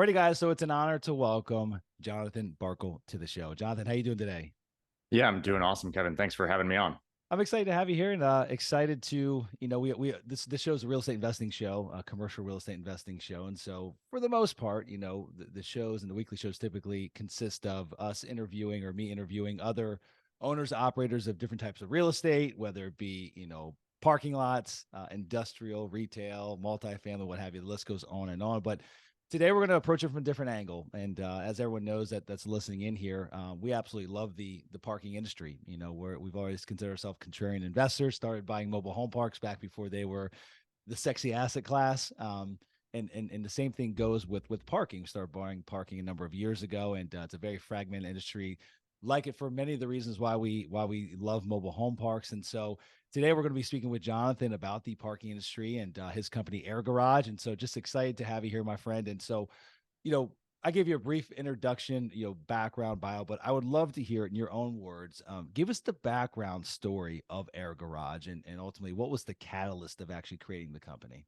Alrighty, guys. So it's an honor to welcome Jonathon Barkl to the show. Jonathan, how you doing today? Yeah, I'm doing awesome, Kevin. Thanks for having me on. I'm excited to have you here and excited to, we this show is a real estate investing show, a commercial real estate investing show. And so for the most part, the shows and the weekly shows typically consist of us interviewing or me interviewing other owners, operators of different types of real estate, whether it be, parking lots, industrial, retail, multifamily, what have you. The list goes on and on. But today we're going to approach it from a different angle, and as everyone knows that's listening in here, we absolutely love the parking industry. We've always considered ourselves contrarian investors. Started buying mobile home parks back before they were the sexy asset class. And the same thing goes with parking. We started buying parking a number of years ago, and it's a very fragmented industry. Like it for many of the reasons why we love mobile home parks. And so today we're going to be speaking with Jonathon about the parking industry and his company AirGarage. And so just excited to have you here, my friend. And so, you know, I gave you a brief introduction, background bio, but I would love to hear it in your own words. Give us the background story of AirGarage and ultimately what was the catalyst of actually creating the company?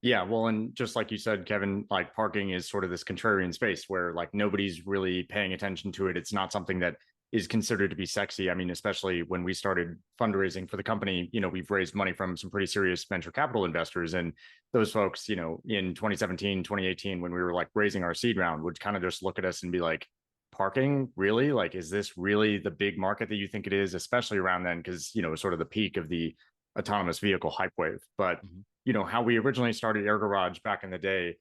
Yeah, well, and just like you said, Kevin, like parking is sort of this contrarian space where like nobody's really paying attention to it. It's not something that is considered to be sexy. I mean, especially when we started fundraising for the company, we've raised money from some pretty serious venture capital investors. And those folks, in 2017, 2018, when we were like raising our seed round, would kind of just look at us and be like, parking, really? Like, is this really the big market that you think it is? Especially around then, because, sort of the peak of the autonomous vehicle hype wave. But Mhm. how we originally started Air Garage back in the day,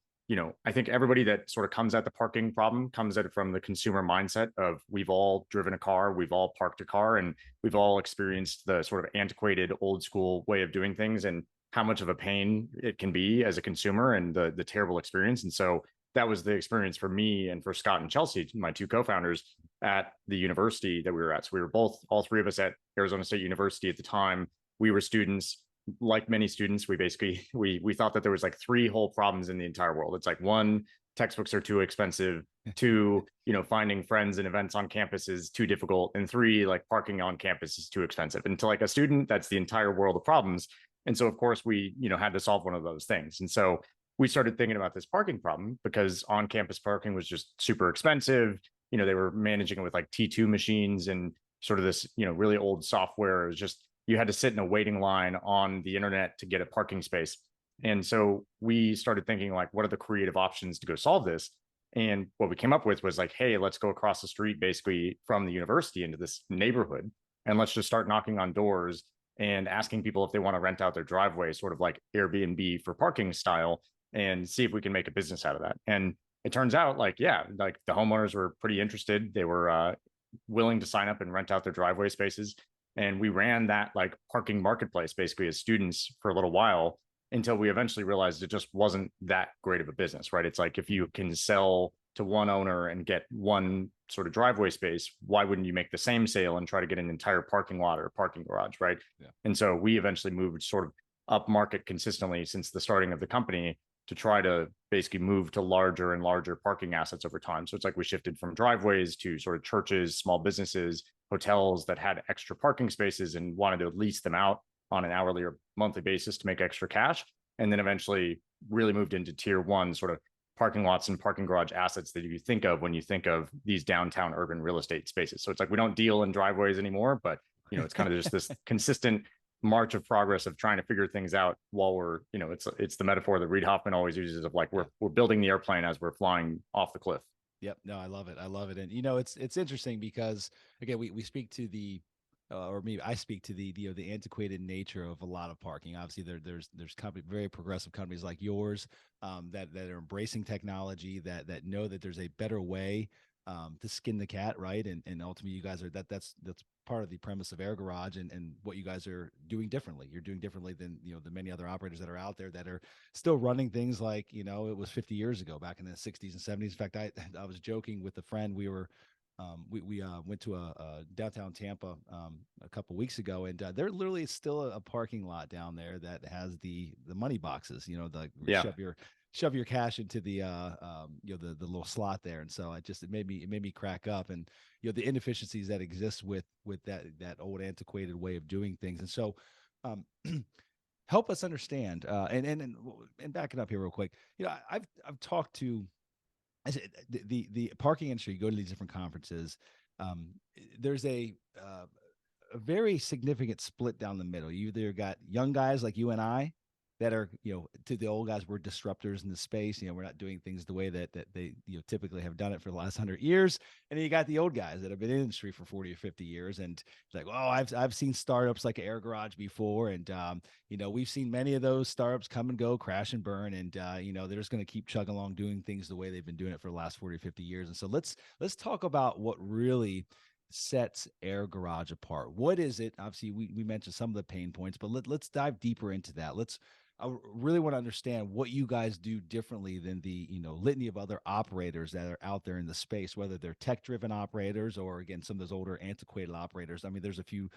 I think everybody that sort of comes at the parking problem comes at it from the consumer mindset of we've all driven a car, we've all parked a car, and we've all experienced the sort of antiquated old school way of doing things and how much of a pain it can be as a consumer and the terrible experience. And so that was the experience for me and for Scott and Chelsea, my two co-founders at the university that we were at. So we were both, all three of us at Arizona State University at the time. We were students. Like many students, we basically we thought that there was like three whole problems in the entire world. It's like one, textbooks are too expensive. Two, finding friends and events on campus is too difficult. And three, like parking on campus is too expensive. And to like a student, that's the entire world of problems. And so of course we, had to solve one of those things. And so we started thinking about this parking problem because on campus parking was just super expensive. They were managing it with like T2 machines and sort of this, really old software. It was just you had to sit in a waiting line on the internet to get a parking space. And so we started thinking like, what are the creative options to go solve this? And what we came up with was like, hey, let's go across the street basically from the university into this neighborhood. And let's just start knocking on doors and asking people if they want to rent out their driveway, sort of like Airbnb for parking style, and see if we can make a business out of that. And it turns out like, yeah, like the homeowners were pretty interested. They were willing to sign up and rent out their driveway spaces. And we ran that like parking marketplace basically as students for a little while until we eventually realized it just wasn't that great of a business, right? It's like if you can sell to one owner and get one sort of driveway space, why wouldn't you make the same sale and try to get an entire parking lot or parking garage, right? Yeah. And so we eventually moved sort of up market consistently since the starting of the company to try to basically move to larger and larger parking assets over time. So it's like we shifted from driveways to sort of churches, small businesses, hotels that had extra parking spaces and wanted to lease them out on an hourly or monthly basis to make extra cash. And then eventually really moved into tier one sort of parking lots and parking garage assets that you think of when you think of these downtown urban real estate spaces. So it's like we don't deal in driveways anymore, but it's kind of just this consistent march of progress of trying to figure things out while we're, it's the metaphor that Reid Hoffman always uses of like we're building the airplane as we're flying off the cliff. Yep. No, I love it. I love it. And it's interesting because again, we speak to the or maybe I speak to the antiquated nature of a lot of parking. Obviously, there's very progressive companies like yours that are embracing technology that know that there's a better way to skin the cat, right? And ultimately, you guys are that's part of the premise of Air Garage and what you guys are doing differently. You're doing differently than the many other operators that are out there that are still running things like it was 50 years ago, back in the 60s and 70s. In fact, I was joking with a friend. We went to a downtown Tampa a couple weeks ago, and there literally is still a parking lot down there that has the money boxes. The Yeah. shove your cash into the the little slot there. And so it made me crack up, and the inefficiencies that exist with that old antiquated way of doing things. And so um help us understand and back it up here real quick. I've talked to The parking industry, you go to these different conferences, um, there's a very significant split down the middle. You either got young guys like you and I that are, to the old guys, we're disruptors in the space. We're not doing things the way that they, typically have done it for the last 100 years. And then you got the old guys that have been in the industry for 40 or 50 years. And it's like, oh, I've seen startups like AirGarage before. And, we've seen many of those startups come and go, crash and burn. And, they're just going to keep chugging along doing things the way they've been doing it for the last 40 or 50 years. And so let's talk about what really sets AirGarage apart. What is it? Obviously, we mentioned some of the pain points, but let's dive deeper into that. I really want to understand what you guys do differently than the litany of other operators that are out there in the space, whether they're tech-driven operators or, again, some of those older antiquated operators. I mean, there's a few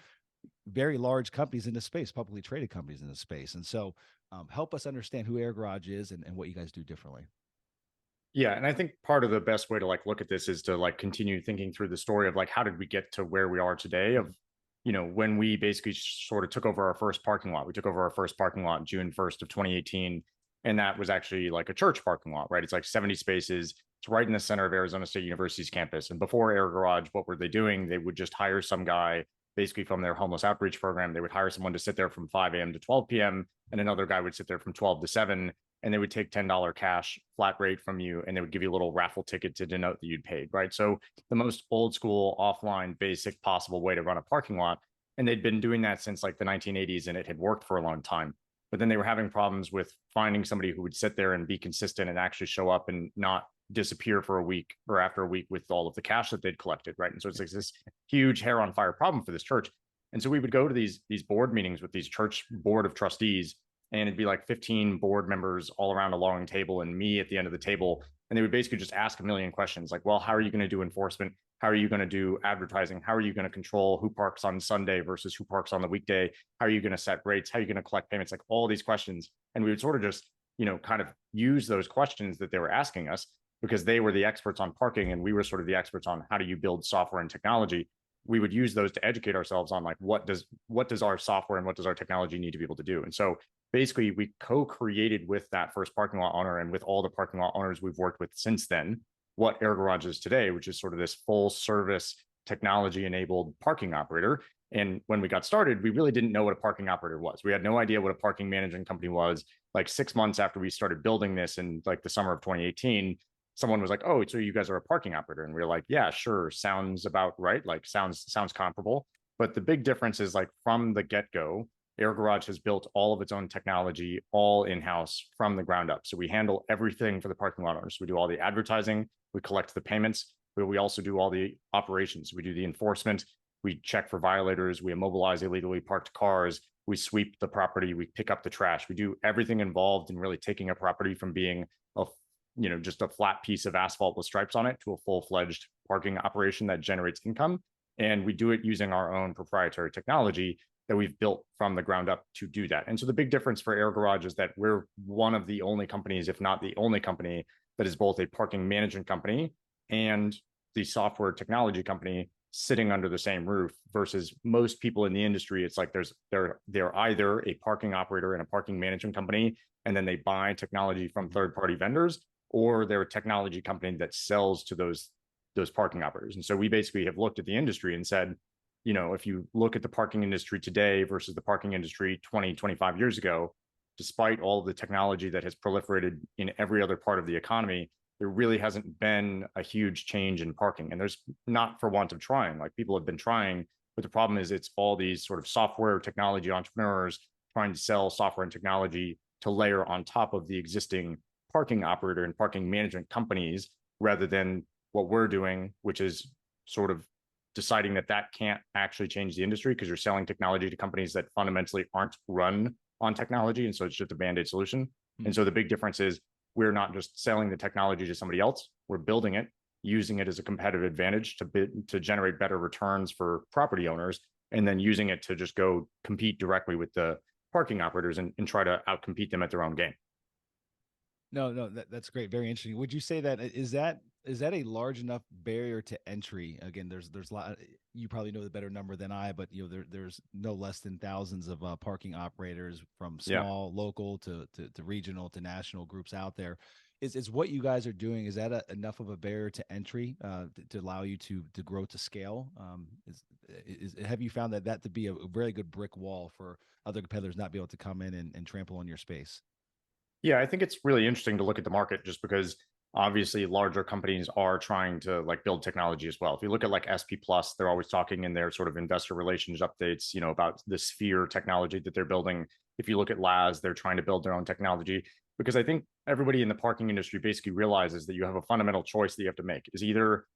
very large companies in the space, publicly traded companies in the space, and so help us understand who AirGarage is and what you guys do differently. Yeah, and I think part of the best way to like look at this is to like continue thinking through the story of like how did we get to where we are today of when we basically sort of took over our first parking lot. We took over our first parking lot June 1st of 2018, and that was actually like a church parking lot, right? It's like 70 spaces. It's right in the center of Arizona State University's campus. And before AirGarage, what were they doing? They would just hire some guy basically from their homeless outreach program. They would hire someone to sit there from 5 a.m. to 12 p.m. and another guy would sit there from 12 to 7, and they would take $10 cash flat rate from you, and they would give you a little raffle ticket to denote that you'd paid, right? So the most old school, offline, basic possible way to run a parking lot. And they'd been doing that since like the 1980s, and it had worked for a long time. But then they were having problems with finding somebody who would sit there and be consistent and actually show up and not disappear for a week or after a week with all of the cash that they'd collected, right? And so it's like this huge hair on fire problem for this church. And so we would go to these board meetings with these church board of trustees, and it'd be like 15 board members all around a long table and me at the end of the table. And they would basically just ask a million questions like, well, how are you going to do enforcement? How are you going to do advertising? How are you going to control who parks on Sunday versus who parks on the weekday? How are you going to set rates? How are you going to collect payments? Like all these questions. And we would sort of just, kind of use those questions that they were asking us because they were the experts on parking and we were sort of the experts on how do you build software and technology. We would use those to educate ourselves on like, what does our software and what does our technology need to be able to do? And so basically we co-created with that first parking lot owner and with all the parking lot owners we've worked with since then, what AirGarage is today, which is sort of this full service technology enabled parking operator. And when we got started, we really didn't know what a parking operator was. We had no idea what a parking management company was. Like 6 months after we started building this in like the summer of 2018, someone was like, oh, so you guys are a parking operator. And we were like, yeah, sure. Sounds about right. Like sounds comparable. But the big difference is like from the get-go, AirGarage has built all of its own technology, all in-house from the ground up. So we handle everything for the parking lot owners. We do all the advertising, we collect the payments, but we also do all the operations. We do the enforcement, we check for violators, we immobilize illegally parked cars, we sweep the property, we pick up the trash. We do everything involved in really taking a property from being a just a flat piece of asphalt with stripes on it to a full-fledged parking operation that generates income. And we do it using our own proprietary technology that we've built from the ground up to do that. And so the big difference for AirGarage is that we're one of the only companies, if not the only company, that is both a parking management company and the software technology company sitting under the same roof versus most people in the industry. It's like they're either a parking operator and a parking management company, and then they buy technology from third-party vendors, or they're a technology company that sells to those parking operators. And so we basically have looked at the industry and said, if you look at the parking industry today versus the parking industry 20, 25 years ago, despite all the technology that has proliferated in every other part of the economy, there really hasn't been a huge change in parking. And there's not for want of trying, like people have been trying, but the problem is it's all these sort of software technology entrepreneurs trying to sell software and technology to layer on top of the existing parking operator and parking management companies rather than what we're doing, which is sort of deciding that can't actually change the industry because you're selling technology to companies that fundamentally aren't run on technology. And so it's just a band-aid solution. Mm-hmm. And so the big difference is we're not just selling the technology to somebody else, we're building it, using it as a competitive advantage to generate better returns for property owners, and then using it to just go compete directly with the parking operators and try to outcompete them at their own game. No, that's great. Very interesting. Would you say that is that a large enough barrier to entry? Again, there's a lot. You probably know the better number than I, but there's no less than thousands of parking operators from small, local to regional to national groups out there. is what you guys are doing, is that enough of a barrier to entry to allow you to grow to scale? Have you found that to be a very good brick wall for other competitors not be able to come in and trample on your space? Yeah, I think it's really interesting to look at the market just because obviously larger companies are trying to like build technology as well. If you look at like SP Plus, they're always talking in their sort of investor relations updates, about the Sphere technology that they're building. If you look at LAS, they're trying to build their own technology because I think everybody in the parking industry basically realizes that you have a fundamental choice that you have to make is either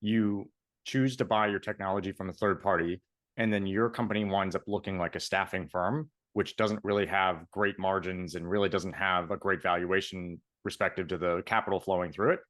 you choose to buy your technology from a third party, and then your company winds up looking like a staffing firm, which doesn't really have great margins and really doesn't have a great valuation respective to the capital flowing through it.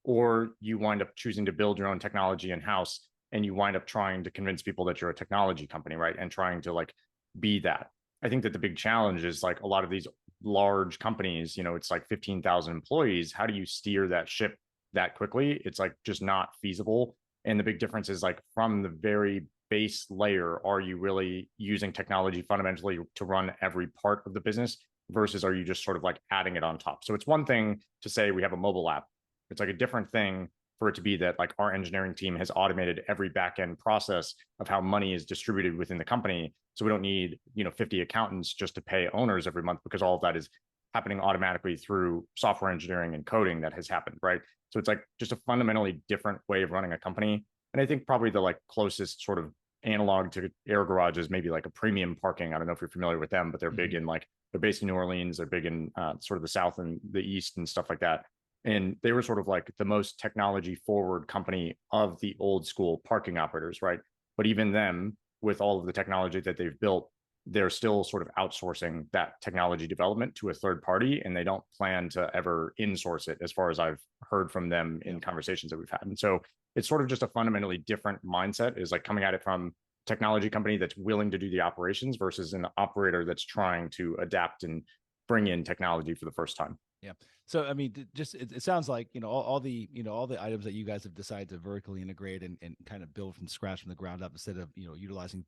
Or you wind up choosing to build your own technology in house and you wind up trying to convince people that you're a technology company, right? And trying to like be that. I think that the big challenge is like a lot of these large companies, it's like 15,000 employees. How do you steer that ship that quickly? It's like just not feasible. And the big difference is like from the very base layer, are you really using technology fundamentally to run every part of the business versus are you just sort of like adding it on top? So it's one thing to say we have a mobile app. It's like a different thing for it to be that like our engineering team has automated every back end process of how money is distributed within the company. So we don't need, 50 accountants just to pay owners every month because all of that is happening automatically through software engineering and coding that has happened, right? So it's like just a fundamentally different way of running a company. And I think probably the like closest sort of analog to AirGarage is maybe like a premium parking. I don't know if you're familiar with them, but they're big in like, they're based in New Orleans. They're big in sort of the South and the East and stuff like that. And they were sort of like the most technology forward company of the old school parking operators, right? But even them, with all of the technology that they've built, they're still sort of outsourcing that technology development to a third party, and they don't plan to ever insource it, as far as I've heard from them in conversations that we've had. And so it's sort of just a fundamentally different mindset, is like coming at it from a technology company that's willing to do the operations versus an operator that's trying to adapt and bring in technology for the first time. Yeah. So I mean, just it sounds like all the all the items that you guys have decided to vertically integrate and kind of build from scratch from the ground up instead of utilizing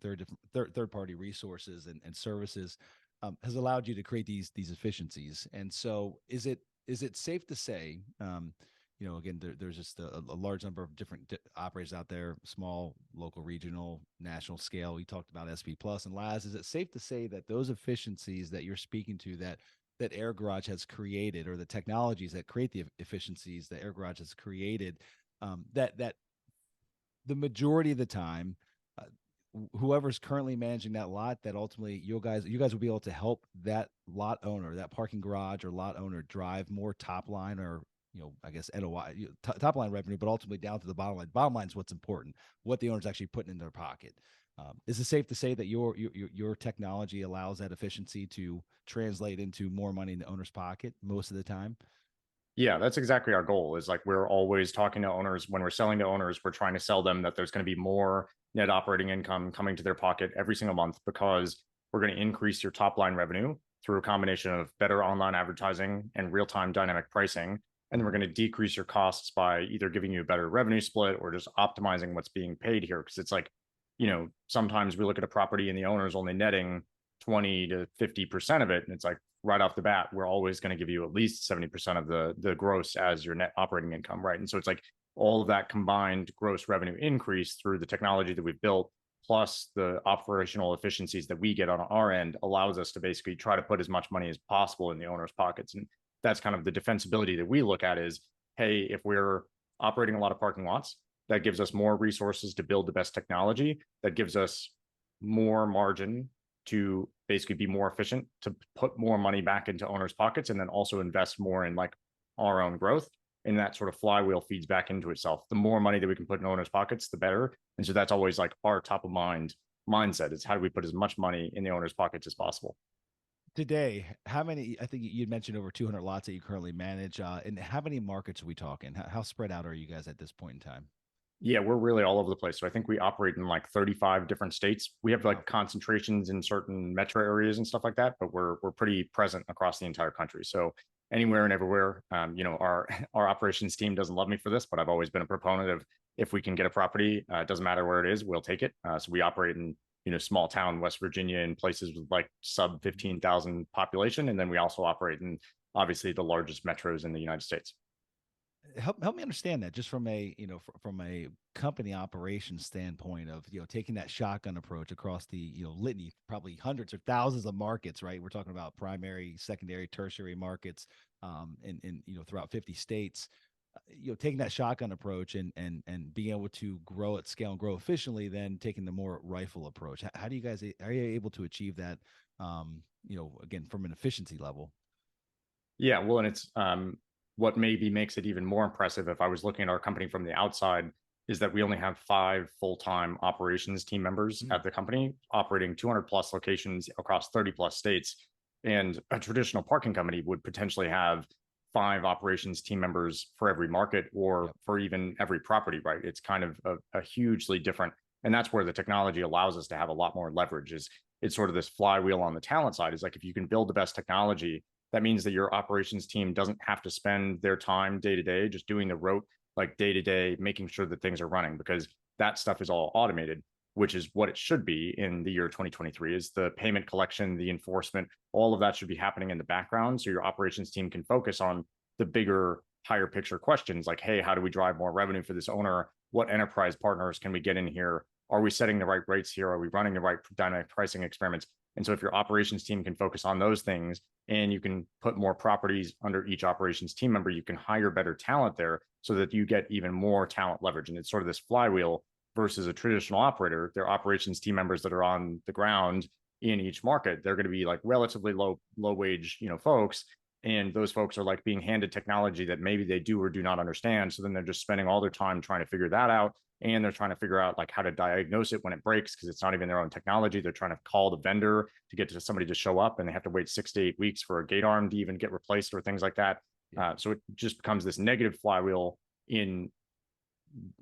third party resources and services has allowed you to create these efficiencies. And so is it safe to say, again, there's just a large number of different operators out there, small, local, regional, national scale. We talked about SP Plus and LAS. Is it safe to say that those efficiencies that you're speaking to that AirGarage has created, or the technologies that create the efficiencies that AirGarage has created, that the majority of the time, whoever's currently managing that lot, that ultimately you guys will be able to help that lot owner, that parking garage or lot owner, drive more top line, or I guess NOI, top line revenue, but ultimately down to the bottom line. Bottom line is what's important, what the owner's actually putting in their pocket. Is it safe to say that your technology allows that efficiency to translate into more money in the owner's pocket most of the time? Yeah, that's exactly our goal. Is like we're always talking to owners. When we're selling to owners, we're trying to sell them that there's going to be more net operating income coming to their pocket every single month, because we're going to increase your top line revenue through a combination of better online advertising and real-time dynamic pricing. And then we're going to decrease your costs by either giving you a better revenue split or just optimizing what's being paid here. Because it's like, sometimes we look at a property and the owner's only netting 20 to 50% of it. And it's like right off the bat, we're always going to give you at least 70% of the gross as your net operating income, right? And so it's like all of that combined gross revenue increase through the technology that we've built, plus the operational efficiencies that we get on our end, allows us to basically try to put as much money as possible in the owner's pockets. And that's kind of the defensibility that we look at is, hey, if we're operating a lot of parking lots, that gives us more resources to build the best technology, that gives us more margin to basically be more efficient, to put more money back into owners' pockets, and then also invest more in like our own growth. And that sort of flywheel feeds back into itself. The more money that we can put in owners' pockets, the better. And so that's always like our top of mind mindset, is how do we put as much money in the owners' pockets as possible. Today, how many? I think you'd mentioned over 200 lots that you currently manage. And how many markets are we talking? How spread out are you guys at this point in time? Yeah, we're really all over the place. So I think we operate in like 35 different states. We have like concentrations in certain metro areas and stuff like that, but we're pretty present across the entire country. So anywhere and everywhere. Our operations team doesn't love me for this, but I've always been a proponent of, if we can get a property, it doesn't matter where it is, we'll take it. So we operate in small town West Virginia and places with like sub 15,000 population. And then we also operate in obviously the largest metros in the United States. Help me understand that, just from a, from a company operation standpoint of, taking that shotgun approach across the, litany, probably hundreds or thousands of markets, right? We're talking about primary, secondary, tertiary markets, in throughout 50 states. Taking that shotgun approach and being able to grow at scale and grow efficiently, then taking the more rifle approach. How do you guys, are you able to achieve that? Again, from an efficiency level. Yeah, well, and it's what maybe makes it even more impressive if I was looking at our company from the outside is that we only have 5 full-time operations team members Mm. at the company operating 200 plus locations across 30 plus states. And a traditional parking company would potentially have 5 operations team members for every market or Yep. for even every property, right? It's kind of a hugely different, and that's where the technology allows us to have a lot more leverage. Is it's sort of this flywheel on the talent side. Is like if you can build the best technology, that means that your operations team doesn't have to spend their time day to day just doing the rote, like day to day, making sure that things are running, because that stuff is all automated, which is what it should be in the year 2023. Is the payment collection, the enforcement, all of that should be happening in the background so your operations team can focus on the bigger, higher picture questions like, hey, how do we drive more revenue for this owner? What enterprise partners can we get in here? Are we setting the right rates here? Are we running the right dynamic pricing experiments? And so if your operations team can focus on those things and you can put more properties under each operations team member, you can hire better talent there so that you get even more talent leverage. And it's sort of this flywheel versus a traditional operator. Their operations team members that are on the ground in each market, they're going to be like relatively low wage, folks. And those folks are like being handed technology that maybe they do or do not understand. So then they're just spending all their time trying to figure that out. And they're trying to figure out like how to diagnose it when it breaks, because it's not even their own technology. They're trying to call the vendor to get to somebody to show up, and they have to wait 6 to 8 weeks for a gate arm to even get replaced or things like that. Yeah. So it just becomes this negative flywheel in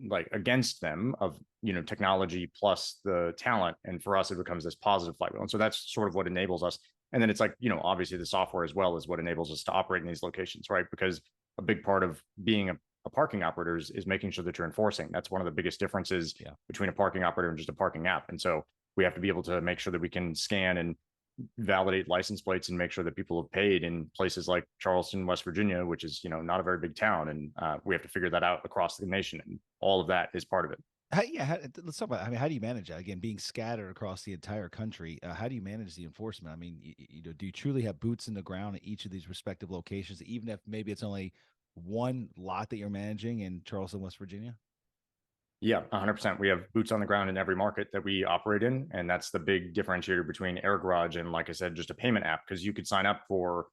like against them of technology plus the talent, and for us it becomes this positive flywheel. And so that's sort of what enables us. And then it's like obviously the software as well is what enables us to operate in these locations, right? Because a big part of being a parking operator is making sure that you're enforcing. That's one of the biggest differences Yeah. between a parking operator and just a parking app. And so we have to be able to make sure that we can scan and validate license plates and make sure that people have paid in places like Charleston, West Virginia, which is not a very big town, and we have to figure that out across the nation, and all of that is part of it. Let's talk about. I mean, how do you manage that? Again, being scattered across the entire country, how do you manage the enforcement? I mean, do you truly have boots in the ground at each of these respective locations, even if maybe it's only one lot that you're managing in Charleston, West Virginia? Yeah, 100%. We have boots on the ground in every market that we operate in. And that's the big differentiator between AirGarage and, like I said, just a payment app. Because you could sign up for,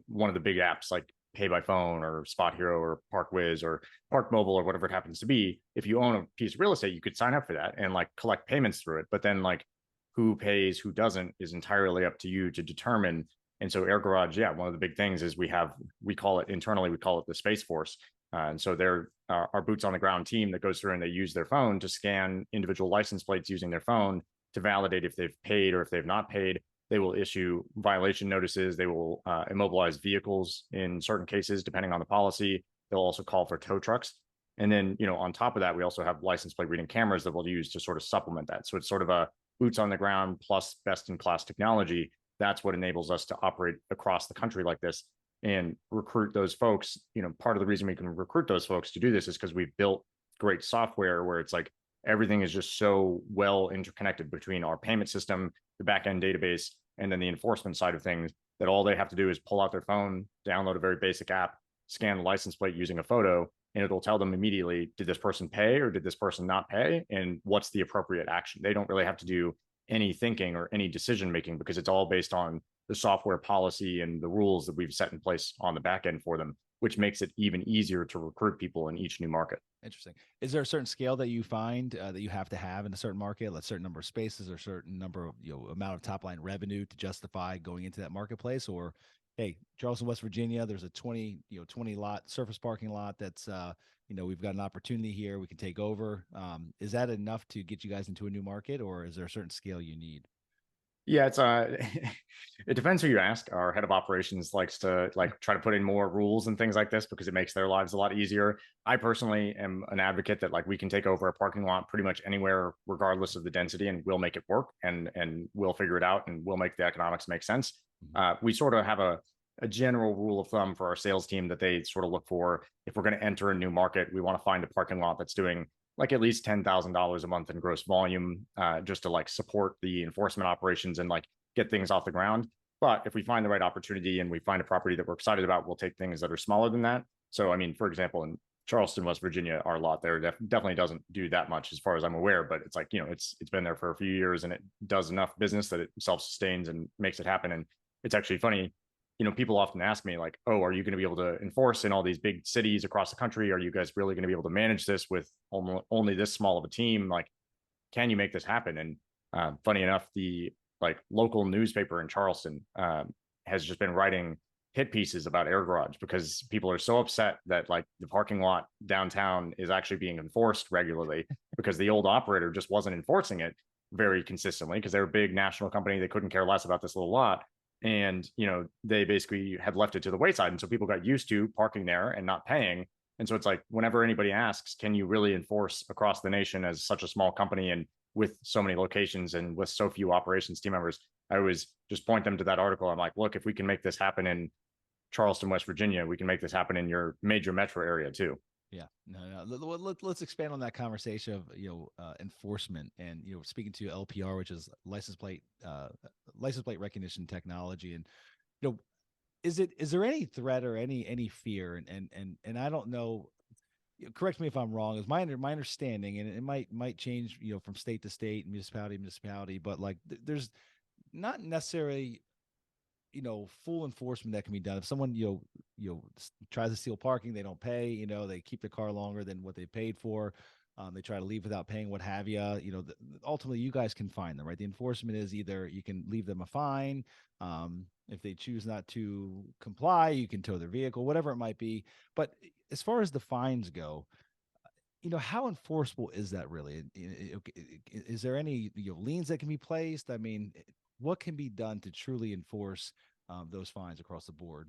one of the big apps like Pay by Phone or Spot Hero or ParkWiz or Park Mobile or whatever it happens to be. If you own a piece of real estate, you could sign up for that and like collect payments through it. But then, like, who pays, who doesn't is entirely up to you to determine. And so AirGarage, yeah, one of the big things is we call it internally, we call it the Space Force. And so they're our boots on the ground team that goes through and they use their phone to scan individual license plates using their phone to validate if they've paid or if they've not paid. They will issue violation notices. They will immobilize vehicles in certain cases, depending on the policy. They'll also call for tow trucks. And then, on top of that, we also have license plate reading cameras that we'll use to sort of supplement that. So it's sort of a boots on the ground plus best in class technology. That's what enables us to operate across the country like this and recruit those folks. Part of the reason we can recruit those folks to do this is because we've built great software where it's like everything is just so well interconnected between our payment system, the backend database, and then the enforcement side of things, that all they have to do is pull out their phone, download a very basic app, scan the license plate using a photo, and it'll tell them immediately, did this person pay or did this person not pay? And what's the appropriate action? They don't really have to do any thinking or any decision making because it's all based on the software policy and the rules that we've set in place on the back end for them, which makes it even easier to recruit people in each new market. Interesting. Is there a certain scale that you find that you have to have in a certain market, a certain number of spaces or certain number of, amount of top line revenue to justify going into that marketplace? Or, hey, Charleston, West Virginia, there's a 20 lot surface parking lot that's, we've got an opportunity here. We can take over. Is that enough to get you guys into a new market, or is there a certain scale you need? Yeah, it's it depends who you ask. Our head of operations likes to like try to put in more rules and things like this because it makes their lives a lot easier. I personally am an advocate that like we can take over a parking lot pretty much anywhere, regardless of the density, and we'll make it work and we'll figure it out and we'll make the economics make sense. We sort of have a general rule of thumb for our sales team that they sort of look for. If we're going to enter a new market, we want to find a parking lot that's doing like at least $10,000 a month in gross volume, just to like support the enforcement operations and like get things off the ground. But if we find the right opportunity and we find a property that we're excited about, we'll take things that are smaller than that. So, I mean, for example, in Charleston, West Virginia, our lot there definitely doesn't do that much as far as I'm aware, but it's like, you know, it's been there for a few years and it does enough business that it self-sustains and makes it happen. And it's actually funny, you know, people often ask me like, oh, are you going to be able to enforce in all these big cities across the country? Are you guys really going to be able to manage this with only this small of a team? Like, can you make this happen? And funny enough, the like local newspaper in Charleston has just been writing hit pieces about AirGarage because people are so upset that like the parking lot downtown is actually being enforced regularly because the old operator just wasn't enforcing it very consistently because they're a big national company. They couldn't care less about this little lot. And, you know, they basically had left it to the wayside. And so people got used to parking there and not paying. And so it's like, whenever anybody asks, can you really enforce across the nation as such a small company and with so many locations and with so few operations team members, I always just point them to that article. I'm like, look, if we can make this happen in Charleston, West Virginia, we can make this happen in your major metro area too. Yeah, no. Let's expand on that conversation of enforcement and speaking to LPR, which is license plate recognition technology, and you know is there any threat or any fear and I don't know. Correct me if I'm wrong. Is my understanding, and it might change from state to state, municipality to municipality, but like there's not necessarily full enforcement that can be done. If someone tries to steal parking, they don't pay, they keep the car longer than what they paid for, they try to leave without paying, what have you, ultimately you guys can fine them, right? The enforcement is either you can leave them a fine, if they choose not to comply, you can tow their vehicle, whatever it might be. But as far as the fines go, how enforceable is that really? Is there any liens that can be placed? I mean, what can be done to truly enforce those fines across the board?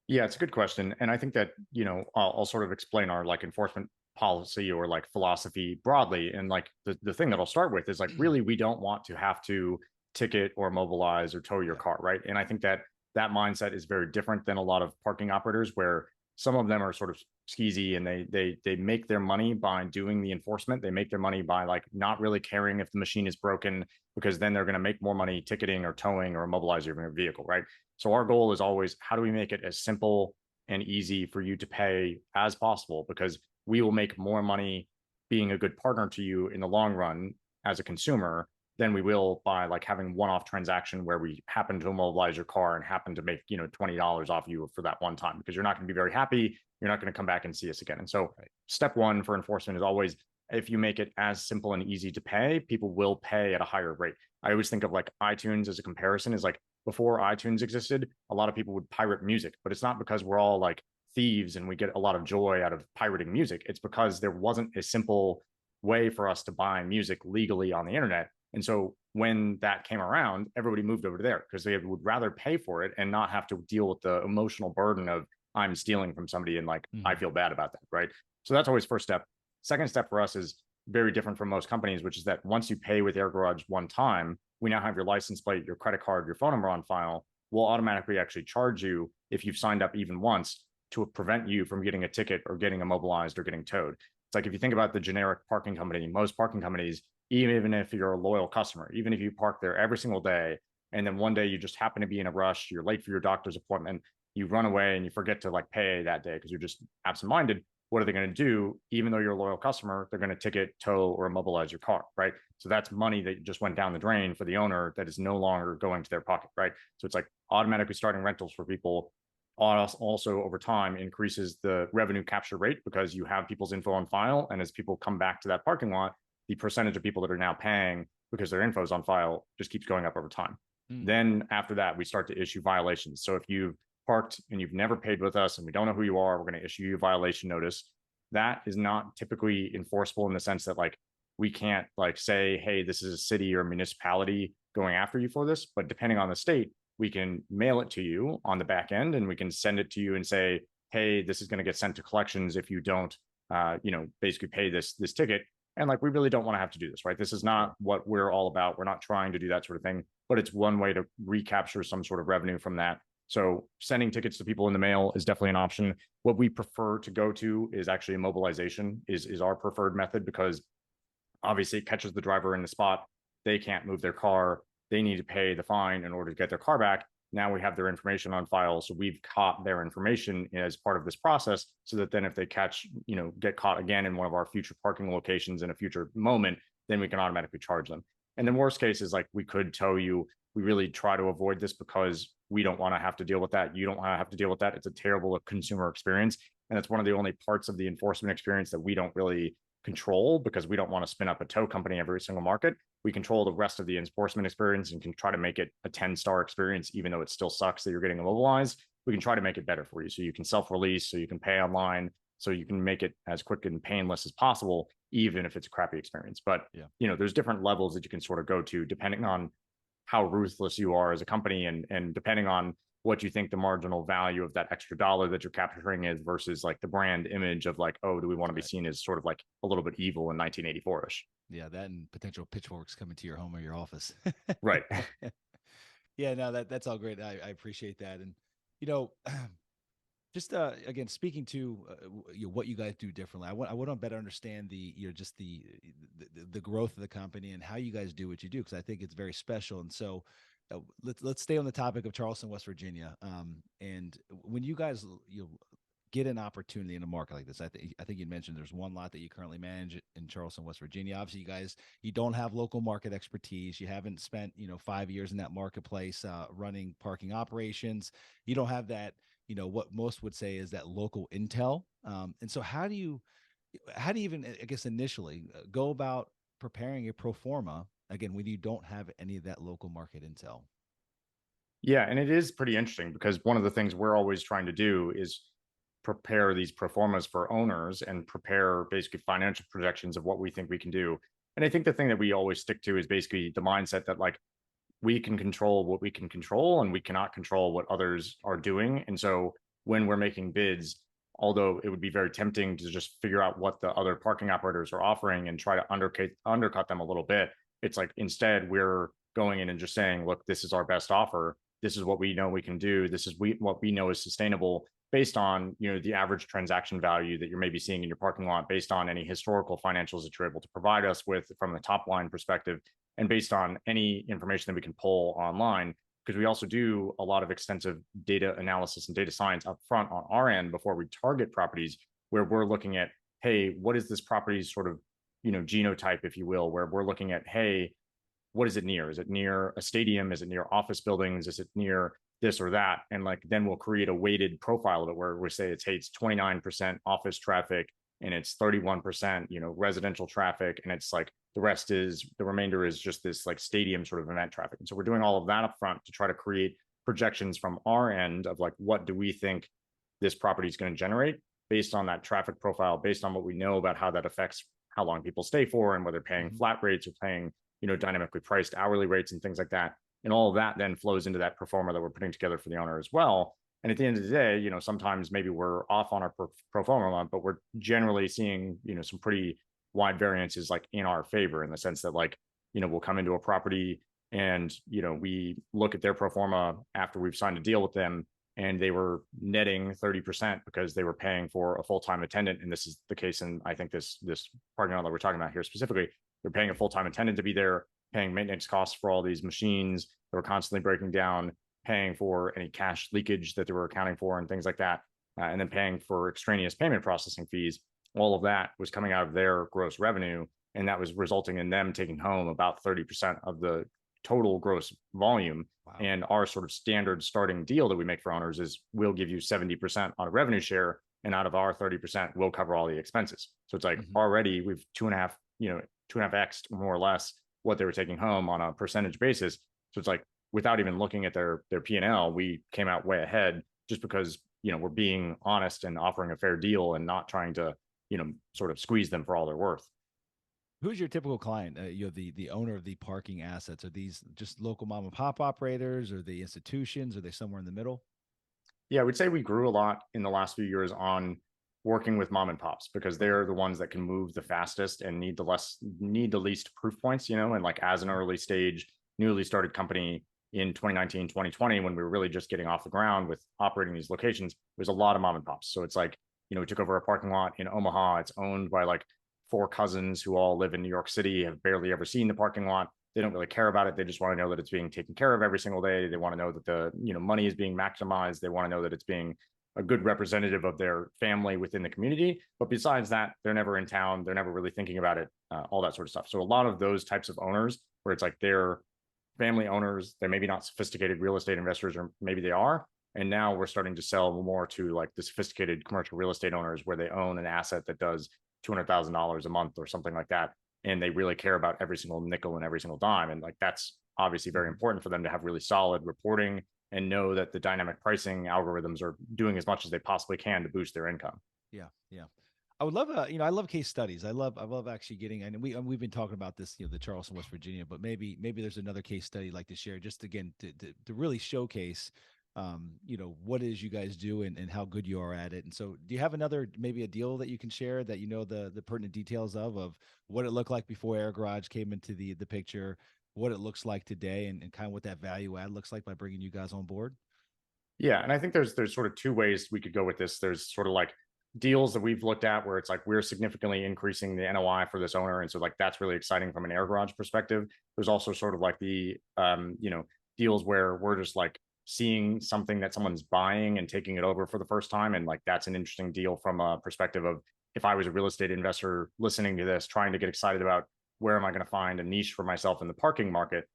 Yeah, it's a good question. And I think that, you know, I'll sort of explain our like enforcement policy or like philosophy broadly. And like the thing that I'll start with is like, really, we don't want to have to ticket or mobilize or tow your Yeah. car, right? And I think that that mindset is very different than a lot of parking operators where some of them are sort of skeezy and they make their money by doing the enforcement. They make their money by like not really caring if the machine is broken because then they're going to make more money ticketing or towing or mobilizing your vehicle, right? So our goal is always how do we make it as simple and easy for you to pay as possible because we will make more money being a good partner to you in the long run as a consumer than we will by like having one-off transaction where we happen to mobilize your car and happen to make, you know, $20 off you for that one time because you're not going to be very happy. You're not going to come back and see us again. And so step one for enforcement is always if you make it as simple and easy to pay, people will pay at a higher rate. I always think of like iTunes as a comparison is like before iTunes existed, a lot of people would pirate music, but it's not because we're all like thieves and we get a lot of joy out of pirating music. It's because there wasn't a simple way for us to buy music legally on the internet. And so when that came around, everybody moved over there because they would rather pay for it and not have to deal with the emotional burden of I'm stealing from somebody and like I feel bad about that, right? So that's always first step. Second step for us is very different from most companies, which is that once you pay with AirGarage one time, we now have your license plate, your credit card, your phone number on file. We'll automatically actually charge you if you've signed up even once to prevent you from getting a ticket or getting immobilized or getting towed. It's like if you think about the generic parking company, most parking companies, even if you're a loyal customer, even if you park there every single day, and then one day you just happen to be in a rush, you're late for your doctor's appointment, you run away and you forget to like pay that day because you're just absent-minded. What are they going to do? Even though you're a loyal customer, they're going to ticket, tow, or immobilize your car, right? So that's money that just went down the drain for the owner that is no longer going to their pocket, right? So it's like automatically starting rentals for people also over time increases the revenue capture rate because you have people's info on file. And as people come back to that parking lot, the percentage of people that are now paying because their info is on file just keeps going up over time. Then after that, we start to issue violations. So if you've parked and you've never paid with us and we don't know who you are, we're going to issue you a violation notice. That is not typically enforceable in the sense that like we can't like say, hey, this is a city or a municipality going after you for this, but depending on the state, we can mail it to you on the back end, and we can send it to you and say, hey, this is going to get sent to collections if you don't, basically pay this ticket. And like, we really don't want to have to do this, right? This is not what we're all about. We're not trying to do that sort of thing, but it's one way to recapture some sort of revenue from that. So sending tickets to people in the mail is definitely an option. What we prefer to go to is actually immobilization is our preferred method, because obviously it catches the driver in the spot. They can't move their car. They need to pay the fine in order to get their car back. Now we have their information on file. So we've caught their information as part of this process, so that then if they get caught again in one of our future parking locations in a future moment, then we can automatically charge them. And then worst case is like, we could tow you. We really try to avoid this because we don't want to have to deal with that. You don't want to have to deal with that. It's a terrible consumer experience. And it's one of the only parts of the enforcement experience that we don't really control, because we don't want to spin up a tow company every single market. We control the rest of the enforcement experience and can try to make it a 10-star experience, even though it still sucks that you're getting immobilized. We can try to make it better for you. So you can self-release, so you can pay online, so you can make it as quick and painless as possible, even if it's a crappy experience. But, there's different levels that you can sort of go to depending on how ruthless you are as a company, and depending on what you think the marginal value of that extra dollar that you're capturing is versus like the brand image of like, oh, do we want to be seen as sort of like a little bit evil in 1984-ish? Yeah, that and potential pitchforks coming to your home or your office. Right. Yeah, no, that's all great. I appreciate that. And, just again, speaking to what you guys do differently, I want to better understand just the growth of the company and how you guys do what you do, because I think it's very special. And so let's stay on the topic of Charleston, West Virginia. And when you guys get an opportunity in a market like this, I think you mentioned there's one lot that you currently manage in Charleston, West Virginia. Obviously, you don't have local market expertise. You haven't spent 5 years in that marketplace running parking operations. You don't have that. What most would say is that local intel. And so how do you even, I guess, initially go about preparing a pro forma, again, when you don't have any of that local market intel? Yeah, and it is pretty interesting, because one of the things we're always trying to do is prepare these pro formas for owners and prepare basically financial projections of what we think we can do. And I think the thing that we always stick to is basically the mindset that like, we can control what we can control, and we cannot control what others are doing. And so when we're making bids, although it would be very tempting to just figure out what the other parking operators are offering and try to undercut them a little bit, it's like, instead we're going in and just saying, look, this is our best offer. This is what we know we can do. This is what we know is sustainable, based on the average transaction value that you're maybe seeing in your parking lot, based on any historical financials that you're able to provide us with from the top line perspective, and based on any information that we can pull online, because we also do a lot of extensive data analysis and data science up front on our end before we target properties, where we're looking at, hey, what is this property's sort of genotype, if you will, where we're looking at, hey, what is it near? Is it near a stadium? Is it near office buildings? Is it near this or that? And like, then we'll create a weighted profile of it, where we say it's 29% office traffic, and it's 31%, residential traffic. And it's like, the remainder is just this like stadium sort of event traffic. And so we're doing all of that up front to try to create projections from our end of like, what do we think this property is going to generate based on that traffic profile, based on what we know about how that affects how long people stay for, and whether paying flat rates or paying, dynamically priced hourly rates and things like that. And all of that then flows into that pro forma that we're putting together for the owner as well. And at the end of the day, sometimes maybe we're off on our pro forma, but we're generally seeing, some pretty wide variances like in our favor, in the sense that like, we'll come into a property and, we look at their pro forma after we've signed a deal with them, and they were netting 30% because they were paying for a full-time attendant. And this is the case in, I think, this parking lot that we're talking about here specifically. They're paying a full-time attendant to be there, paying maintenance costs for all these machines that were constantly breaking down, paying for any cash leakage that they were accounting for and things like that, and then paying for extraneous payment processing fees. All of that was coming out of their gross revenue, and that was resulting in them taking home about 30% of the total gross volume. Wow. And our sort of standard starting deal that we make for owners is, we'll give you 70% on a revenue share, and out of our 30%, we'll cover all the expenses. So it's like, already we've 2.5x more or less what they were taking home on a percentage basis. So it's like, without even looking at their P&L, we came out way ahead, just because, we're being honest and offering a fair deal and not trying to, sort of squeeze them for all they're worth. Who's your typical client? The owner of the parking assets. Are these just local mom and pop operators? Or the institutions? Are they somewhere in the middle? Yeah, I would say we grew a lot in the last few years on working with mom and pops because Okay. they're the ones that can move the fastest and need the least proof points, you know, and like as an Mhm. early stage, newly started company in 2019, 2020, when we were really just getting off the ground with operating these locations, there's a lot of mom and pops. So it's like, you know, we took over a parking lot in Omaha. It's owned by like four cousins who all live in New York City, have barely ever seen the parking lot. They don't really care about it. They just want to know that it's being taken care of every single day. They want to know that the, you know, money is being maximized. They want to know that it's being a good representative of their family within the community. But besides that, they're never in town. They're never really thinking about it, all that sort of stuff. So a lot of those types of owners where it's like they're family owners, they're maybe not sophisticated real estate investors, or maybe they are. And now we're starting to sell more to like the sophisticated commercial real estate owners where they own an asset that does $200,000 a month or something like that. And they really care about every single nickel and every single dime. And like that's obviously very Mhm. important for them to have really solid reporting and know that the dynamic pricing algorithms are doing as much as they possibly can to boost their income. Yeah, yeah. I would love, I love case studies. I love actually getting. And we've been talking about this, the Charleston, West Virginia, but maybe there's another case study like to share, just again to really showcase, what it is you guys do and how good you are at it. And so, do you have another maybe a deal that you can share that the pertinent details of what it looked like before Air Garage came into the picture, what it looks like today, and kind of what that value add looks like by bringing you guys on board? Yeah, and I think there's sort of two ways we could go with this. There's sort of like deals that we've looked at where it's like we're significantly increasing the NOI for this owner, and so like that's really exciting from an air garage perspective. There's also sort of like the deals where we're just like seeing something that someone's buying and taking it over for the first time, and like that's an interesting deal from a perspective of if I was a real estate investor listening to this, trying to get excited about where am I going to find a niche for myself in the parking market.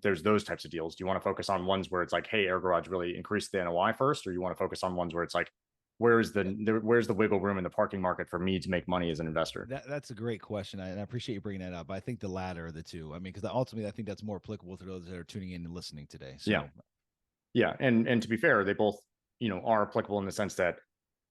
There's those types of deals. Do you want to focus on ones where it's like, hey, Air Garage really increased the NOI first, or you want to focus on ones where it's like, where's the wiggle room in the parking market for me to make money as an investor? That's a great question, and I appreciate you bringing that up. I think the latter of the two. I mean, because ultimately, I think that's more applicable to those that are tuning in and listening today. Yeah, So, yeah, and to be fair, they both are applicable in the sense that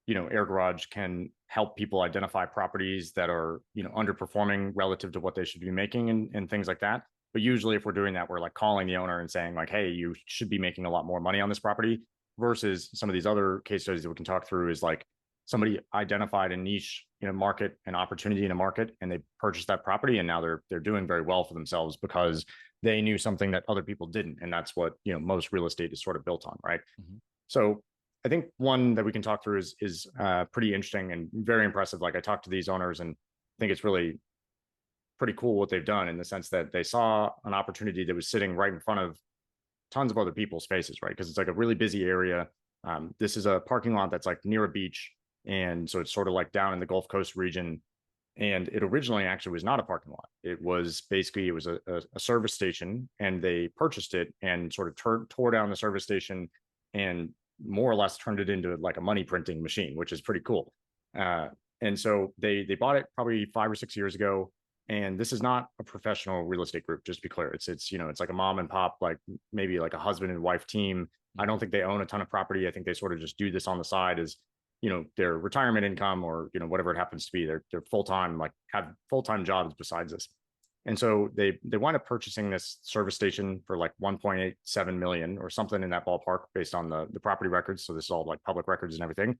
Air Garage can help people identify properties that are underperforming relative to what they should be making and things like that. But usually, if we're doing that, we're like calling the owner and saying like, hey, you should be making a lot more money on this property. Versus some of these other case studies that we can talk through is like somebody identified a niche in a market, an opportunity in a market, and they purchased that property, and now they're doing very well for themselves because they knew something that other people didn't, and that's what most real estate is sort of built on, right? mhm. So I think one that we can talk through is pretty interesting and very impressive. Like I talked to these owners and I think it's really pretty cool what they've done in the sense that they saw an opportunity that was sitting right in front of tons of other people's spaces, right? Because it's like a really busy area. This is a parking lot that's like near a beach. And so it's sort of like down in the Gulf Coast region. And it originally actually was not a parking lot. It was basically, it was a service station and they purchased it and sort of tore down the service station and more or less turned it into like a money printing machine, which is pretty cool. Uh, and so they bought it probably 5 or 6 years ago. And this is not a professional real estate group, just to be clear. It's like a mom and pop, like maybe like a husband and wife team. I Mhm. don't think they own a ton of property. I think they sort of just do this on the side as their retirement income or whatever it happens to be. They're full-time, like have full-time jobs besides this. And so they wind up purchasing this service station for like 1.87 million or something in that ballpark based on the property records. So this is all like public records and everything.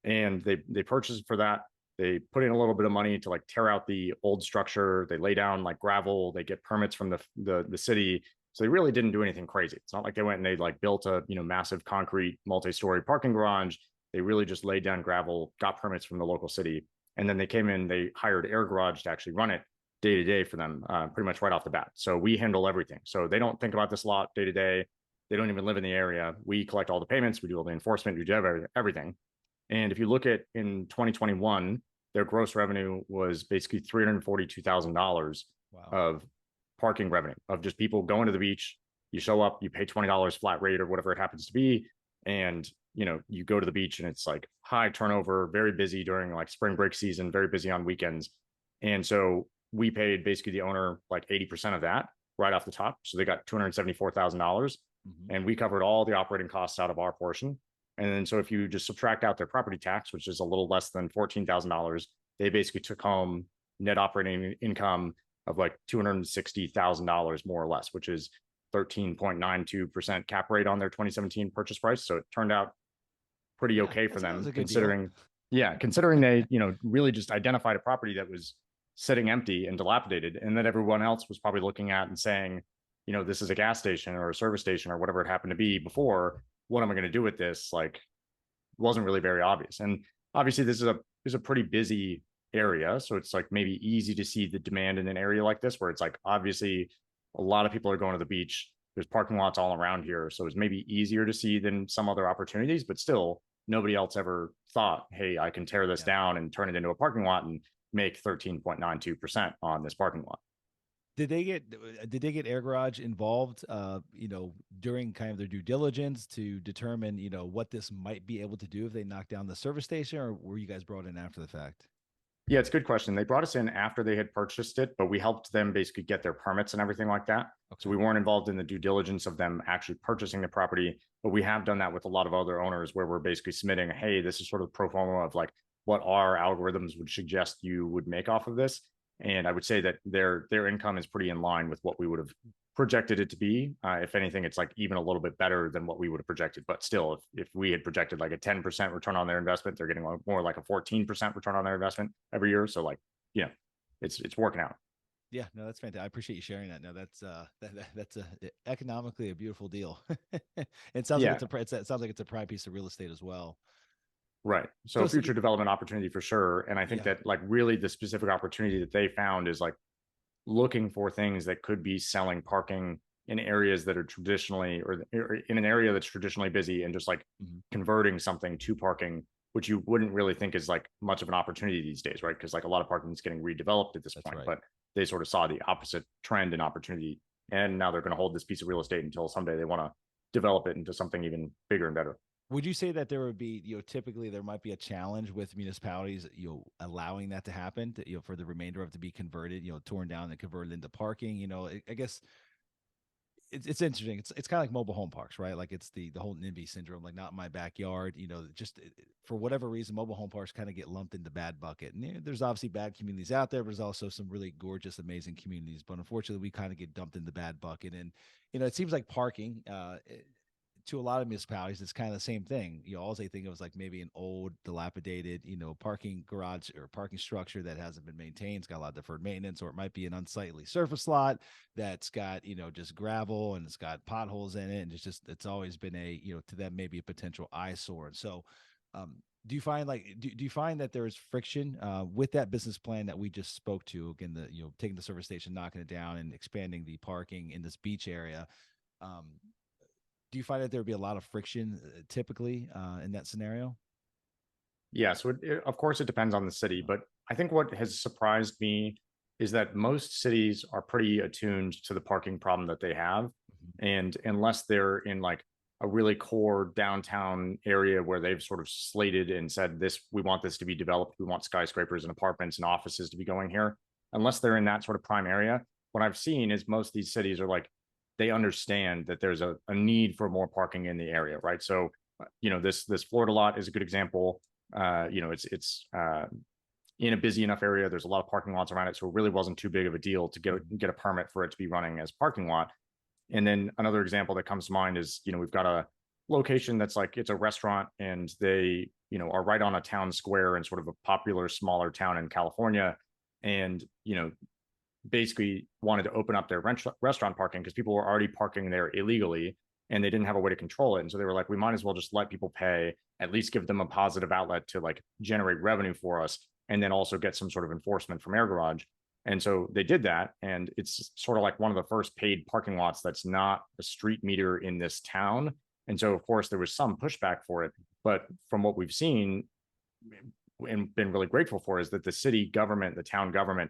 And they purchased it for that. They put in a little bit of money to like tear out the old structure. They lay down like gravel. They get permits from the city. So they really didn't do anything crazy. It's not like they went and they like built a massive concrete multi-story parking garage. They really just laid down gravel, got permits from the local city, and then they came in. They hired Air Garage to actually run it day to day for them, pretty much right off the bat. So we handle everything. So they don't think about this a lot day to day. They don't even live in the area. We collect all the payments. We do all the enforcement. We do everything. And if you look at in 2021, their gross revenue was basically $342,000 Wow. of parking revenue of just people going to the beach. You show up, you pay $20 flat rate or whatever it happens to be, and you go to the beach and it's like high turnover, very busy during like spring break season, very busy on weekends. And so we paid basically the owner like 80% of that right off the top. So they got $274,000 Mhm. and we covered all the operating costs out of our portion. And then so if you just subtract out their property tax, which is a little less than $14,000, they basically took home net operating income of like $260,000 more or less, which is 13.92% cap rate on their 2017 purchase price. So it turned out pretty Yeah, okay for that was them a good deal. considering, yeah, considering they, really just identified a property that was sitting empty and dilapidated, and that everyone else was probably looking at and saying, this is a gas station or a service station or whatever it happened to be before. What am I going to do with this? Like, wasn't really very obvious. And obviously, this is a pretty busy area, so it's like maybe easy to see the demand in an area like this, where it's like obviously a lot of people are going to the beach. There's parking lots all around here, so it's maybe easier to see than some other opportunities. But still, nobody else ever thought, "Hey, I can tear this Yeah. down and turn it into a parking lot and make 13.92% on this parking lot." Did they get AirGarage involved, during kind of their due diligence to determine, what this might be able to do if they knock down the service station, or were you guys brought in after the fact? Yeah, it's a good question. They brought us in after they had purchased it, but we helped them basically get their permits and everything like that. So Okay. we weren't involved in the due diligence of them actually purchasing the property, but we have done that with a lot of other owners where we're basically submitting, hey, this is sort of pro forma of like what our algorithms would suggest you would make off of this. And I would say that their income is pretty in line with what we would have projected it to be. If anything, it's like even a little bit better than what we would have projected. But still, if we had projected like a 10% return on their investment, they're getting more like a 14% return on their investment every year. So like, it's working out. Yeah, no, that's fantastic. I appreciate you sharing that. No, that's economically a beautiful deal. It sounds like Yeah, it sounds like it's a prime piece of real estate as well. right. So, So future development opportunity for sure. And I think yeah. that like really the specific opportunity that they found is like looking for things that could be selling parking in areas that are traditionally or in an area that's traditionally busy, and just like Mhm. converting something to parking, which you wouldn't really think is like much of an opportunity these days, right? Because like a lot of parking is getting redeveloped at this That's point, right. but they sort of saw the opposite trend and opportunity, and now they're going to hold this piece of real estate until someday they want to develop it into something even bigger and better. Would you say that there would be, typically there might be a challenge with municipalities, allowing that to happen, for the remainder of it to be converted, torn down and converted into parking? I guess it's interesting. It's kind of like mobile home parks, right? Like it's the whole NIMBY syndrome, like not in my backyard. Just for whatever reason, mobile home parks kind of get lumped in the bad bucket. And there's obviously bad communities out there, but there's also some really gorgeous, amazing communities. But unfortunately, we kind of get dumped in the bad bucket. And it seems like parking, to a lot of municipalities, it's kind of the same thing. All they think of is like maybe an old, dilapidated, parking garage or parking structure that hasn't been maintained. It's got a lot of deferred maintenance, or it might be an unsightly surface lot that's got, just gravel and it's got potholes in it. And it's always been to them, maybe a potential eyesore. And so, do you find do you find that there's friction with that business plan that we just spoke to? Again, taking the service station, knocking it down, and expanding the parking in this beach area. Um, do you find that there would be a lot of friction typically in that scenario? Yeah, so of course it depends on the city, but I think what has surprised me is that most cities are pretty attuned to the parking problem that they have. Mhm. And unless they're in like a really core downtown area where they've sort of slated and said this, we want this to be developed, we want skyscrapers and apartments and offices to be going here, unless they're in that sort of prime area, what I've seen is most of these cities are like, they understand that there's a need for more parking in the area, right? So, this Florida lot is a good example. It's in a busy enough area. There's a lot of parking lots around it, so it really wasn't too big of a deal to get a permit for it to be running as a parking lot. And then another example that comes to mind is, we've got a location that's like it's a restaurant, and they, are right on a town square in sort of a popular smaller town in California, and basically wanted to open up their restaurant parking because people were already parking there illegally and they didn't have a way to control it. And so they were like, we might as well just let people pay, at least give them a positive outlet to like generate revenue for us, and then also get some sort of enforcement from AirGarage. And so they did that. And it's sort of like one of the first paid parking lots that's not a street meter in this town. And so, of course, there was some pushback for it. But from what we've seen and been really grateful for is that the city government, the town government,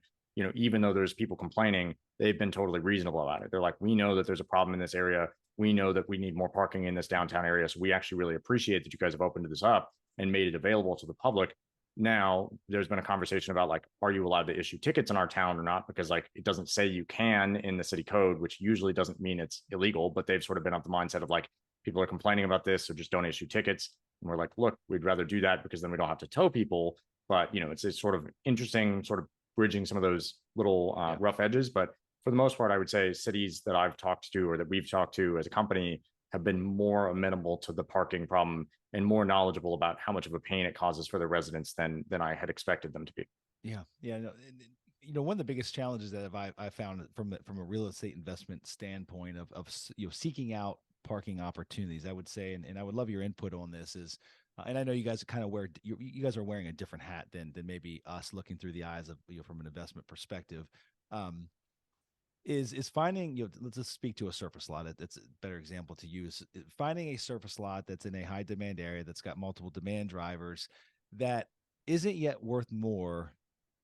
even though there's people complaining, they've been totally reasonable about it. They're like, we know that there's a problem in this area. We know that we need more parking in this downtown area. So we actually really appreciate that you guys have opened this up and made it available to the public. Now there's been a conversation about like, are you allowed to issue tickets in our town or not? Because like it doesn't say you can in the city code, which usually doesn't mean it's illegal, but they've sort of been of the mindset of like, people are complaining about this, so just don't issue tickets. And we're like, look, we'd rather do that because then we don't have to tow people. But it's a sort of interesting sort of bridging some of those little Yeah. rough edges. But for the most part, I would say cities that I've talked to or that we've talked to as a company have been more amenable to the parking problem and more knowledgeable about how much of a pain it causes for the residents than I had expected them to be. Yeah, yeah. No, one of the biggest challenges that I found from a real estate investment standpoint of seeking out parking opportunities, I would say, and I would love your input on this is, and I know you guys kind of you guys are wearing a different hat than maybe us looking through the eyes of from an investment perspective. Um, is finding let's just speak to a surface lot. That's a better example to use. Finding a surface lot that's in a high demand area that's got multiple demand drivers that isn't yet worth more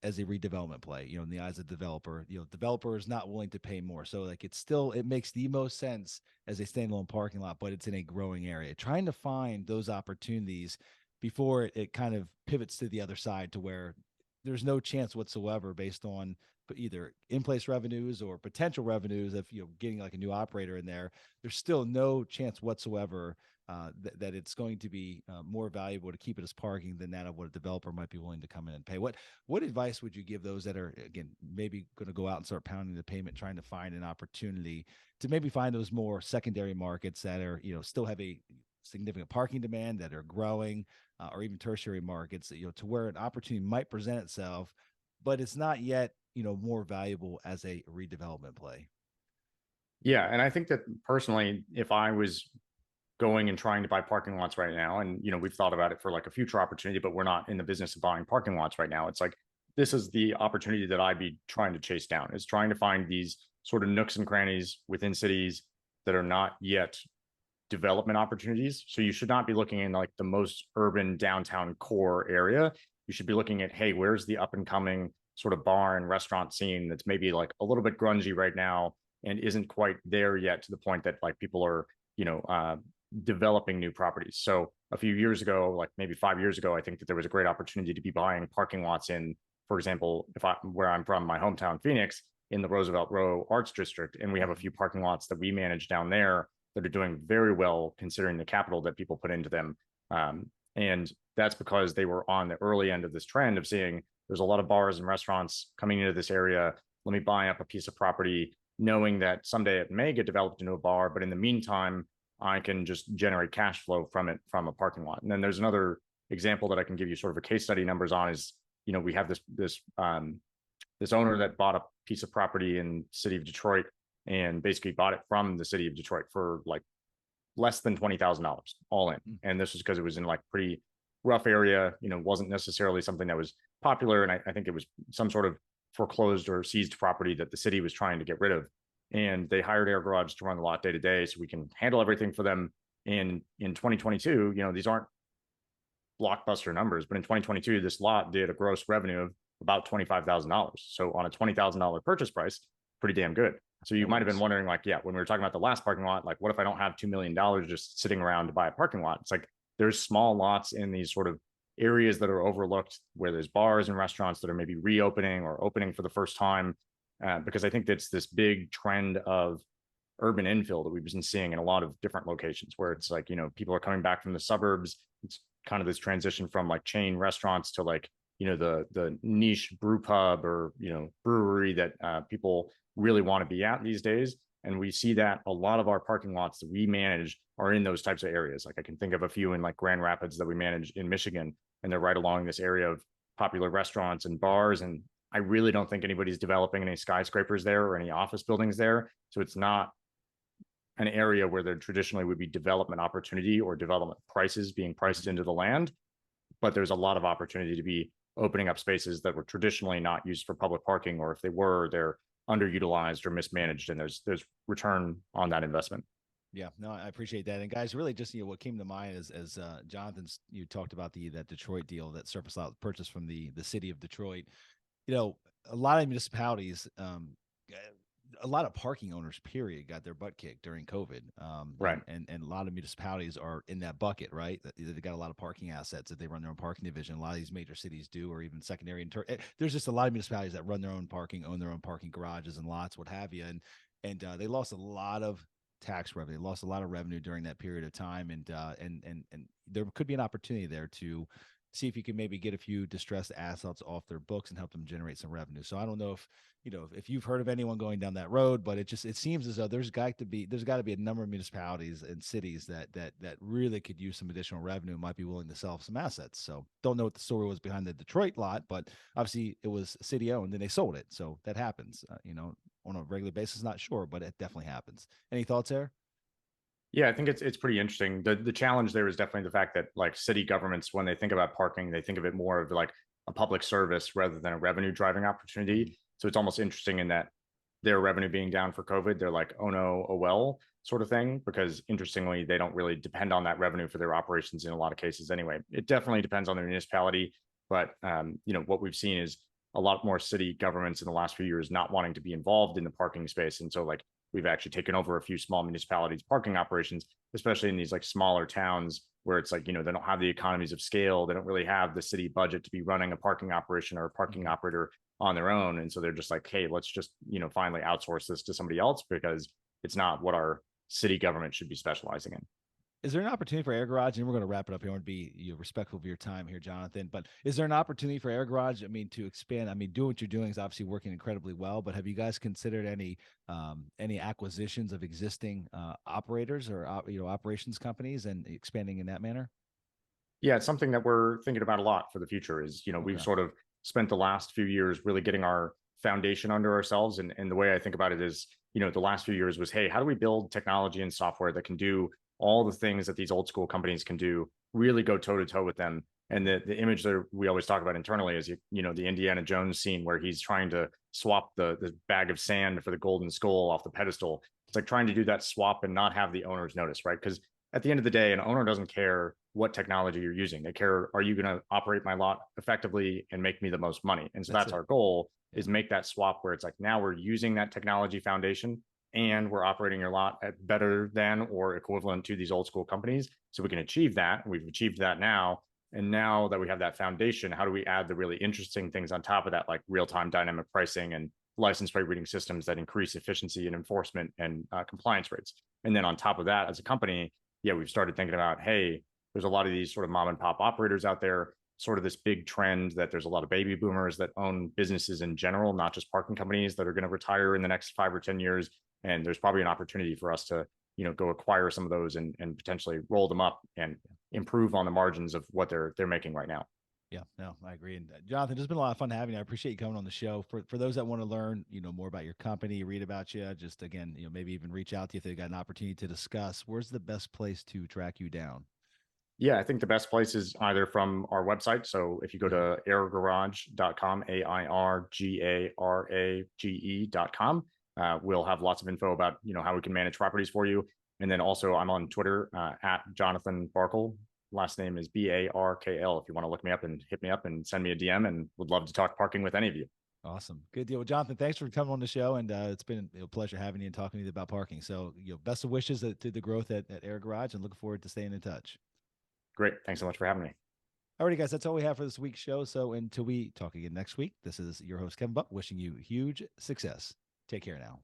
as a redevelopment play, in the eyes of the developer. Developer is not willing to pay more, so like it makes the most sense as a standalone parking lot, but it's in a growing area. Trying to find those opportunities before it kind of pivots to the other side to where there's no chance whatsoever based on either in-place revenues or potential revenues. If getting like a new operator in there, there's still no chance whatsoever that it's going to be more valuable to keep it as parking than that of what a developer might be willing to come in and pay. What advice would you give those that are, again, maybe going to go out and start pounding the pavement, trying to find an opportunity to maybe find those more secondary markets that are, still have a significant parking demand, that are growing, or even tertiary markets, to where an opportunity might present itself, but it's not yet, more valuable as a redevelopment play? Yeah, and I think that personally, if I was going and trying to buy parking lots right now, and we've thought about it for like a future opportunity, but we're not in the business of buying parking lots right now. It's like this is the opportunity that I'd be trying to chase down, is trying to find these sort of nooks and crannies within cities that are not yet development opportunities. So you should not be looking in like the most urban downtown core area. You should be looking at, hey, where's the up and coming sort of bar and restaurant scene that's maybe like a little bit grungy right now and isn't quite there yet to the point that like people are, developing new properties. So a few years ago, like maybe 5 years ago, I think that there was a great opportunity to be buying parking lots in, for example, where I'm from, my hometown, Phoenix, in the Roosevelt Row Arts District. And we have a few parking lots that we manage down there that are doing very well considering the capital that people put into them. And that's because they were on the early end of this trend of seeing there's a lot of bars and restaurants coming into this area. Let me buy up a piece of property, knowing that someday it may get developed into a bar, but in the meantime, I can just generate cash flow from it from a parking lot. And then there's another example that I can give you sort of a case study numbers on is, we have this owner that bought a piece of property in the city of Detroit and basically bought it from the city of Detroit for like less than $20,000 all in. And this was because it was in like pretty rough area, wasn't necessarily something that was popular. And I think it was some sort of foreclosed or seized property that the city was trying to get rid of. And they hired AirGarage to run the lot day to day so we can handle everything for them. And in 2022, these aren't blockbuster numbers, but in 2022, this lot did a gross revenue of about $25,000. So on a $20,000 purchase price, pretty damn good. So you might have been wondering, like, yeah, when we were talking about the last parking lot, like, what if I don't have $2 million just sitting around to buy a parking lot? It's like there's small lots in these sort of areas that are overlooked where there's bars and restaurants that are maybe reopening or opening for the first time. Because I think that's this big trend of urban infill that we've been seeing in a lot of different locations where it's like, people are coming back from the suburbs. It's kind of this transition from like chain restaurants to like, the niche brew pub or, brewery that people really want to be at these days. And we see that a lot of our parking lots that we manage are in those types of areas. Like I can think of a few in like Grand Rapids that we manage in Michigan, and they're right along this area of popular restaurants and bars. And I really don't think anybody's developing any skyscrapers there or any office buildings there. So it's not an area where there traditionally would be development opportunity or development prices being priced into the land. But there's a lot of opportunity to be opening up spaces that were traditionally not used for public parking, or if they were, they're underutilized or mismanaged, and there's return on that investment. Yeah, no, I appreciate that. And guys, really just, what came to mind as Jonathan's, you talked about that Detroit deal, that surface lot purchase from the city of Detroit. A lot of municipalities, a lot of parking owners, period, got their butt kicked during COVID. Right. And a lot of municipalities are in that bucket, right? They got a lot of parking assets that they run their own parking division. A lot of these major cities do, or even secondary. There's just a lot of municipalities that run their own parking, own their own parking garages and lots, what have you. And they lost a lot of tax revenue. They lost a lot of revenue during that period of time. And there could be an opportunity there to see if you can maybe get a few distressed assets off their books and help them generate some revenue. So I don't know if, if you've heard of anyone going down that road, but it seems as though there's got to be a number of municipalities and cities that really could use some additional revenue, might be willing to sell some assets. So don't know what the story was behind the Detroit lot, but obviously it was city owned and they sold it. So that happens, on a regular basis. Not sure, but it definitely happens. Any thoughts there? Yeah, I think it's pretty interesting. The challenge there is definitely the fact that like city governments, when they think about parking, they think of it more of like a public service rather than a revenue driving opportunity. So it's almost interesting in that their revenue being down for COVID, they're like, oh no, oh well, sort of thing. Because interestingly, they don't really depend on that revenue for their operations in a lot of cases anyway. It definitely depends on the municipality, but what we've seen is a lot more city governments in the last few years not wanting to be involved in the parking space, and so like we've actually taken over a few small municipalities parking operations, especially in these like smaller towns where it's like, they don't have the economies of scale. They don't really have the city budget to be running a parking operation or a parking operator on their own. And so they're just like, hey, let's just, finally outsource this to somebody else because it's not what our city government should be specializing in. Is there an opportunity for AirGarage? And we're going to wrap it up here. I want to be respectful of your time here, Jonathon. But is there an opportunity for AirGarage? I mean, to expand. I mean, doing what you're doing is obviously working incredibly well. But have you guys considered any acquisitions of existing operators or operations companies and expanding in that manner? Yeah, it's something that we're thinking about a lot for the future. Is we've Okay. sort of spent the last few years really getting our foundation under ourselves, and the way I think about it is, the last few years was, hey, how do we build technology and software that can do all the things that these old school companies can do, really go toe to toe with them. And the image that we always talk about internally is, the Indiana Jones scene where he's trying to swap the bag of sand for the golden skull off the pedestal. It's like trying to do that swap and not have the owners notice, right? Because at the end of the day, an owner doesn't care what technology you're using. They care, are you going to operate my lot effectively and make me the most money? And so that's our goal, is make that swap where it's like, now we're using that technology foundation and we're operating your lot at better than or equivalent to these old school companies. So we can achieve that. We've achieved that now. And now that we have that foundation, how do we add the really interesting things on top of that, like real-time dynamic pricing and license plate reading systems that increase efficiency and enforcement and compliance rates? And then on top of that, as a company, we've started thinking about, hey, there's a lot of these sort of mom and pop operators out there, sort of this big trend that there's a lot of baby boomers that own businesses in general, not just parking companies, that are going to retire in the next 5 or 10 years. And there's probably an opportunity for us to, go acquire some of those and potentially roll them up and improve on the margins of what they're making right now. Yeah, no, I agree. And Jonathon, it's been a lot of fun having you. I appreciate you coming on the show. For those that want to learn, more about your company, read about you, just again, maybe even reach out to you if they've got an opportunity to discuss. Where's the best place to track you down? Yeah, I think the best place is either from our website. So if you go to airgarage.com, AIRGARAGE.com, we'll have lots of info about, how we can manage properties for you. And then also I'm on Twitter at Jonathon Barkl. Last name is Barkl. If you want to look me up and hit me up and send me a DM, and would love to talk parking with any of you. Awesome. Good deal. Well, Jonathon, thanks for coming on the show. And it's been a pleasure having you and talking to you about parking. So, best of wishes to the growth at AirGarage, and looking forward to staying in touch. Great. Thanks so much for having me. Alrighty, guys, that's all we have for this week's show. So until we talk again next week, this is your host, Kevin Buck, wishing you huge success. Take care now.